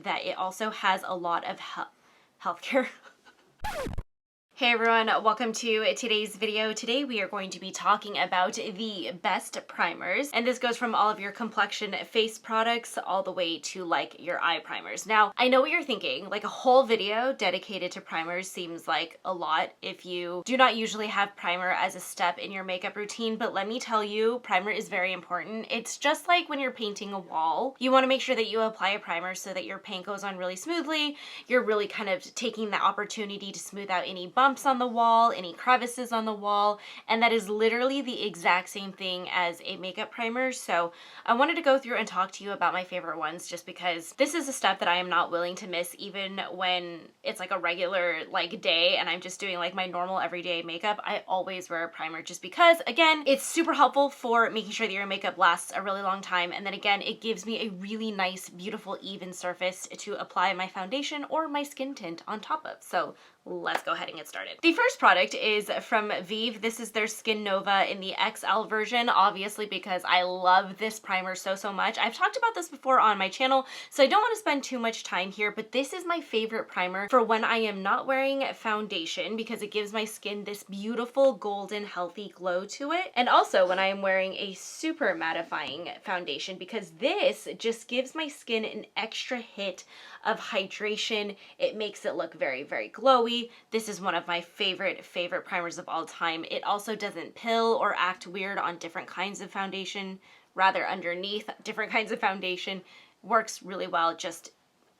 that it also has a lot of healthcare. Hey everyone, welcome to today's video. Today we are going to be talking about the best primers, and this goes from all of your complexion face products all the way to like your eye primers. Now, I know what you're thinking, like a whole video dedicated to primers seems like a lot if you do not usually have primer as a step in your makeup routine, but let me tell you, primer is very important. It's just like when you're painting a wall. You want to make sure that you apply a primer so that your paint goes on really smoothly. You're really kind of taking the opportunity to smooth out any bumps on the wall, any crevices on the wall, and that is literally the exact same thing as a makeup primer. So I wanted to go through and talk to you about my favorite ones just because this is a step that I am not willing to miss even when it's like a regular like day and I'm just doing like my normal everyday makeup. I always wear a primer just because, again, it's super helpful for making sure that your makeup lasts a really long time, and then again, it gives me a really nice, beautiful, even surface to apply my foundation or my skin tint on top of. So let's go ahead and get started. The first product is from Vieve. This is their Skin Nova in the XL version, obviously because I love this primer so much. I've talked about this before on my channel, so I don't want to spend too much time here, but this is my favorite primer for when I am not wearing foundation because it gives my skin this beautiful golden healthy glow to it, and also when I am wearing a super mattifying foundation because this just gives my skin an extra hit of hydration. It makes it look very, very glowy. This is one of my favorite primers of all time. It also doesn't pill or act weird on different kinds of foundation, rather underneath different kinds of foundation. Works really well just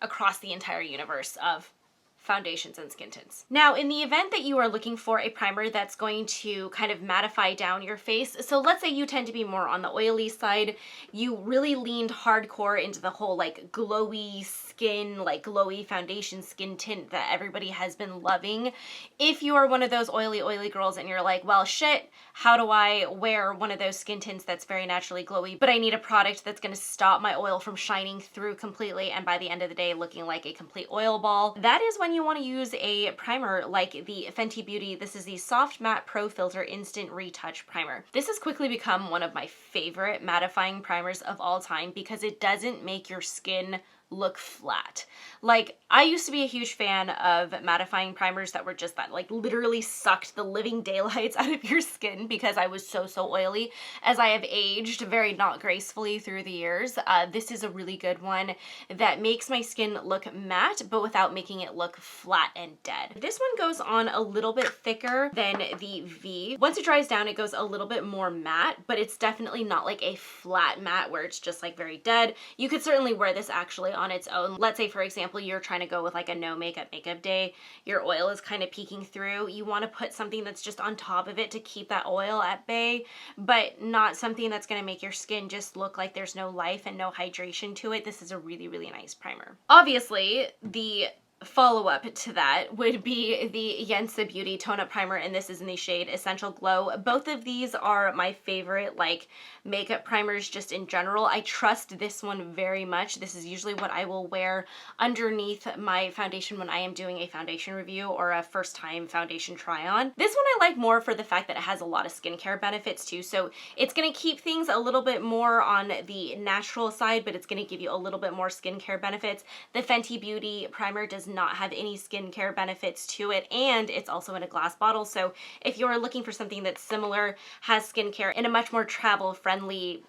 across the entire universe of foundations and skin tints. Now, in the event that you are looking for a primer that's going to kind of mattify down your face, so let's say you tend to be more on the oily side, you really leaned hardcore into the whole like glowy skin, like glowy foundation skin tint that everybody has been loving. If you are one of those oily girls and you're like, well shit, how do I wear one of those skin tints that's very naturally glowy, but I need a product that's going to stop my oil from shining through completely and by the end of the day looking like a complete oil ball, that is when you want to use a primer like the Fenty Beauty. This is the Soft Matte Pro Filt'r Instant Retouch Primer. This has quickly become one of my favorite mattifying primers of all time because it doesn't make your skin look flat. Like, I used to be a huge fan of mattifying primers that were just that, like, literally sucked the living daylights out of your skin because I was so oily. As I have aged very not gracefully through the years, this is a really good one that makes my skin look matte, but without making it look flat and dead. This one goes on a little bit thicker than the Vieve. Once it dries down, it goes a little bit more matte, but it's definitely not like a flat matte where it's just like very dead. You could certainly wear this actually on its own. Let's say, for example, you're trying to go with like a no makeup day. Your oil is kind of peeking through. You want to put something that's just on top of it to keep that oil at bay, but not something that's going to make your skin just look like there's no life and no hydration to it. This is a really nice primer. Obviously, the follow-up to that would be the Yensa Beauty Tone-Up Primer, and this is in the shade Essential Glow. Both of these are my favorite like makeup primers just in general. I trust this one very much. This is usually what I will wear underneath my foundation when I am doing a foundation review or a first-time foundation try-on. This one I like more for the fact that it has a lot of skincare benefits too, so it's going to keep things a little bit more on the natural side, but it's going to give you a little bit more skincare benefits. The Fenty Beauty Primer does not have any skincare benefits to it, and it's also in a glass bottle, so if you're looking for something that's similar, has skincare in a much more travel-friendly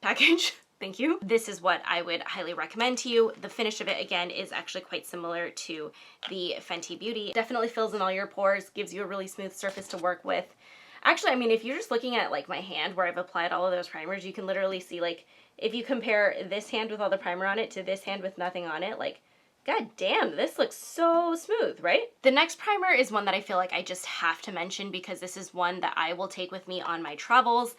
package, thank you, this is what I would highly recommend to you. The finish of it, again, is actually quite similar to the Fenty Beauty. Definitely fills in all your pores, gives you a really smooth surface to work with. Actually, I mean, if you're just looking at like my hand where I've applied all of those primers, you can literally see, like, if you compare this hand with all the primer on it to this hand with nothing on it, like, god damn, this looks so smooth, right? The next primer is one that I feel like I just have to mention because this is one that I will take with me on my travels.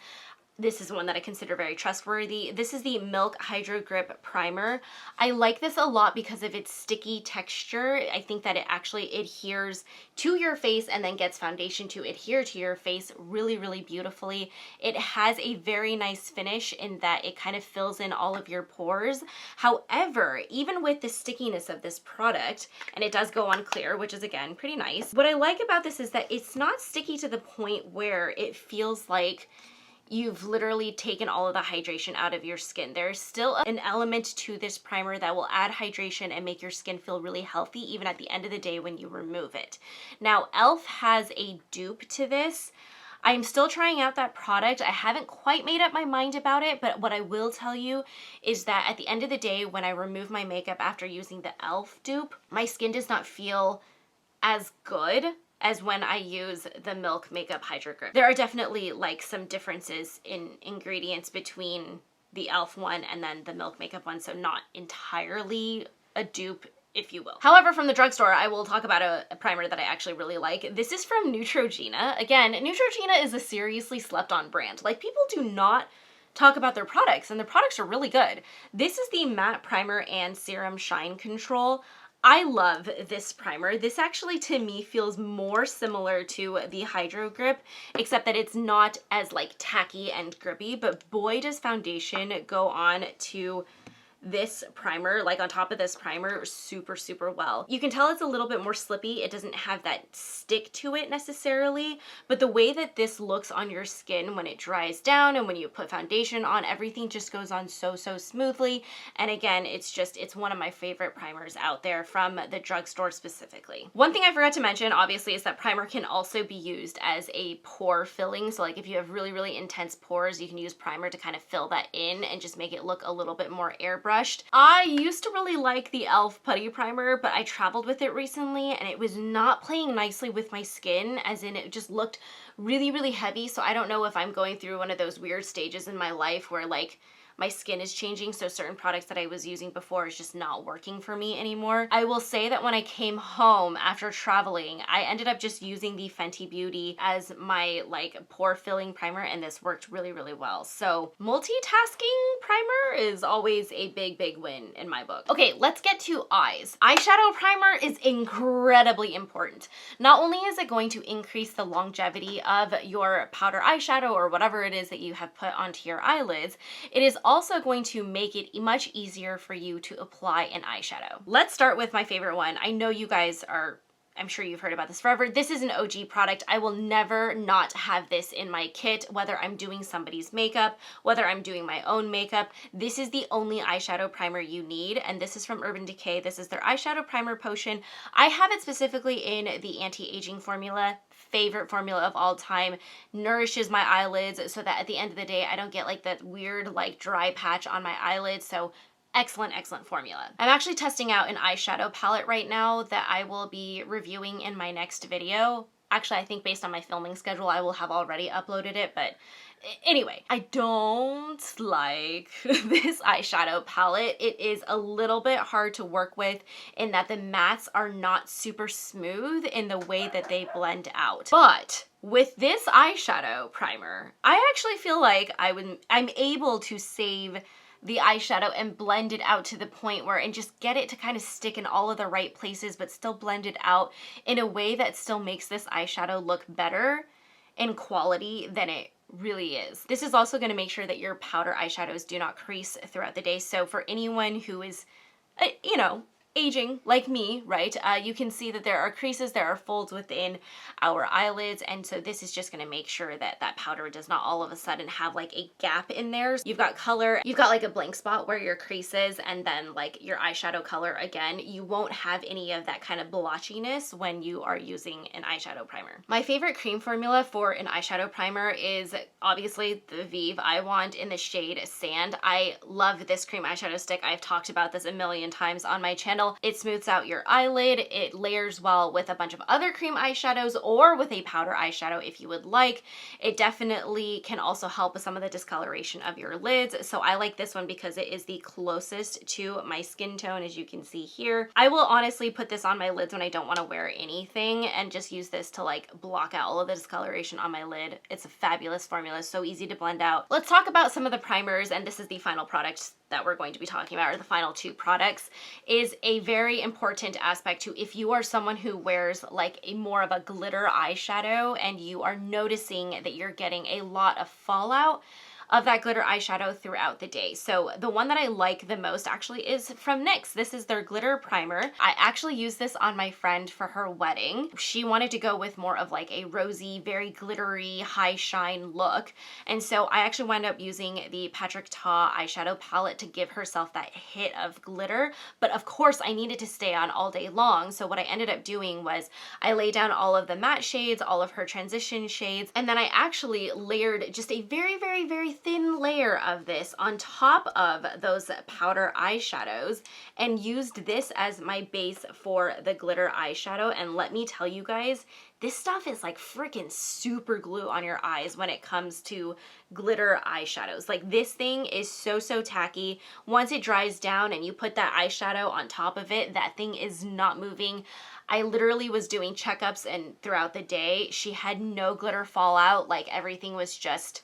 This is one that I consider very trustworthy. This is the Milk Hydro Grip Primer. I like this a lot because of its sticky texture. I think that it actually adheres to your face and then gets foundation to adhere to your face really beautifully. It has a very nice finish in that it kind of fills in all of your pores. However, even with the stickiness of this product, and it does go on clear, which is again pretty nice, what I like about this is that it's not sticky to the point where it feels like you've literally taken all of the hydration out of your skin. There's still an element to this primer that will add hydration and make your skin feel really healthy even at the end of the day when you remove it. Now, e.l.f. has a dupe to this. I'm still trying out that product. I haven't quite made up my mind about it, but what I will tell you is that at the end of the day, when I remove my makeup after using the e.l.f. dupe, my skin does not feel as good as when I use the Milk Makeup Hydro Grip. There are definitely like some differences in ingredients between the e.l.f. one and then the Milk Makeup one, so not entirely a dupe, if you will. However, from the drugstore, I will talk about a primer that I actually really like. This is from Neutrogena. Again, Neutrogena is a seriously slept on brand. Like, people do not talk about their products, and their products are really good. This is the Matte Primer and Serum Shine Control. I love this primer. This actually, to me, feels more similar to the Hydro Grip, except that it's not as like tacky and grippy, but boy does foundation go on to this primer, like on top of this primer, super, super well. You can tell it's a little bit more slippy. It doesn't have that stick to it necessarily, but the way that this looks on your skin when it dries down and when you put foundation on, everything just goes on so, so smoothly. And again, it's one of my favorite primers out there from the drugstore specifically. One thing I forgot to mention, obviously, is that primer can also be used as a pore filling. So like if you have really, really intense pores, you can use primer to kind of fill that in and just make it look a little bit more airbrushed. I used to really like the e.l.f. Putty Primer, but I traveled with it recently and it was not playing nicely with my skin, as in it just looked really, really heavy. So I don't know if I'm going through one of those weird stages in my life where like my skin is changing, so certain products that I was using before is just not working for me anymore. I will say that when I came home after traveling, I ended up just using the Fenty Beauty as my like pore filling primer, and this worked really, really well. So multitasking primer is always a big, big win in my book. Okay, let's get to eyes. Eyeshadow primer is incredibly important. Not only is it going to increase the longevity of your powder eyeshadow or whatever it is that you have put onto your eyelids, it is also going to make it much easier for you to apply an eyeshadow. Let's start with my favorite one. I know you guys are, I'm sure you've heard about this forever. This is an OG product. I will never not have this in my kit, whether I'm doing somebody's makeup, whether I'm doing my own makeup. This is the only eyeshadow primer you need, and this is from Urban Decay. This is their eyeshadow primer potion. I have it specifically in the anti-aging formula. Favorite formula of all time, nourishes my eyelids so that at the end of the day I don't get like that weird like dry patch on my eyelids. So excellent, excellent formula. I'm actually testing out an eyeshadow palette right now that I will be reviewing in my next video. Actually, I think based on my filming schedule, I will have already uploaded it, but anyway, I don't like this eyeshadow palette. It is a little bit hard to work with in that the mattes are not super smooth in the way that they blend out. But with this eyeshadow primer, I actually feel like I'm able to save the eyeshadow and blend it out to the point where, and just get it to kind of stick in all of the right places, but still blend it out in a way that still makes this eyeshadow look better in quality than it really is. This is also going to make sure that your powder eyeshadows do not crease throughout the day. So for anyone who is, you know, aging like me, right? You can see that there are creases, there are folds within our eyelids, and so this is just going to make sure that that powder does not all of a sudden have like a gap in there. You've got color, you've got like a blank spot where your crease is, and then like your eyeshadow color again. You won't have any of that kind of blotchiness when you are using an eyeshadow primer. My favorite cream formula for an eyeshadow primer is obviously the Vieve I Want in the shade Sand. I love this cream eyeshadow stick. I've talked about this a million times on my channel. It smooths out your eyelid. It layers well with a bunch of other cream eyeshadows or with a powder eyeshadow if you would like. It definitely can also help with some of the discoloration of your lids. So I like this one because it is the closest to my skin tone, as you can see here. I will honestly put this on my lids when I don't want to wear anything and just use this to like block out all of the discoloration on my lid. It's a fabulous formula, so easy to blend out. Let's talk about some of the primers, and this is the final product that we're going to be talking about, or the final two products, is a very important aspect to if you are someone who wears like a more of a glitter eyeshadow and you are noticing that you're getting a lot of fallout. of that glitter eyeshadow throughout the day. So the one that I like the most actually is from NYX. This is their glitter primer. I actually used this on my friend for her wedding. She wanted to go with more of like a rosy, very glittery, high shine look. And so I actually wound up using the Patrick Ta eyeshadow palette to give herself that hit of glitter. But of course I needed to stay on all day long. So what I ended up doing was I laid down all of the matte shades, all of her transition shades, and then I actually layered just a very, very, very thin layer of this on top of those powder eyeshadows and used this as my base for the glitter eyeshadow. And let me tell you guys, this stuff is like freaking super glue on your eyes when it comes to glitter eyeshadows. Like this thing is so, so tacky. Once it dries down and you put that eyeshadow on top of it, that thing is not moving. I literally was doing checkups and throughout the day, she had no glitter fallout. Like everything was just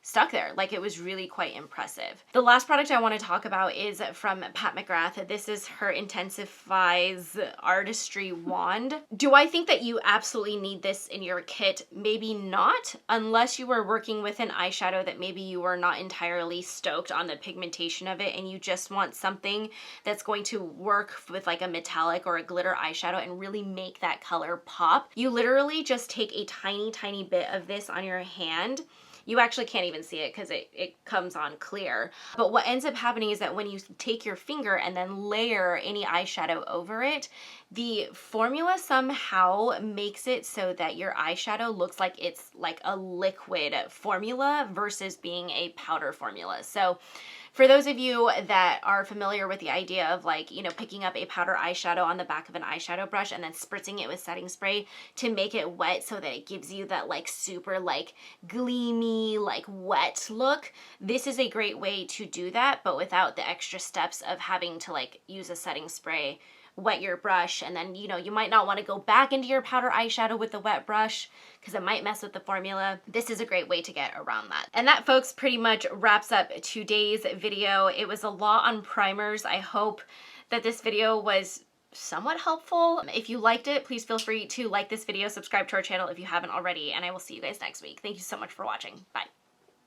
stuck there. Like it was really quite impressive. The last product I want to talk about is from Pat McGrath. This is her Intensifies Artistry wand. Do I think that you absolutely need this in your kit? Maybe not, unless you are working with an eyeshadow that maybe you are not entirely stoked on the pigmentation of it and you just want something that's going to work with like a metallic or a glitter eyeshadow and really make that color pop. You literally just take a tiny, tiny bit of this on your hand. You actually can't even see it because it comes on clear. But what ends up happening is that when you take your finger and then layer any eyeshadow over it, the formula somehow makes it so that your eyeshadow looks like it's like a liquid formula versus being a powder formula. So for those of you that are familiar with the idea of like, you know, picking up a powder eyeshadow on the back of an eyeshadow brush and then spritzing it with setting spray to make it wet so that it gives you that like super like gleamy, like wet look, this is a great way to do that, but without the extra steps of having to like use a setting spray, wet your brush, and then, you know, you might not want to go back into your powder eyeshadow with the wet brush because it might mess with the formula. This is a great way to get around that. And that, folks, pretty much wraps up today's video. It was a lot on primers. I hope that this video was somewhat helpful. If you liked it, please feel free to like this video, subscribe to our channel if you haven't already, and I will see you guys next week. Thank you so much for watching. Bye.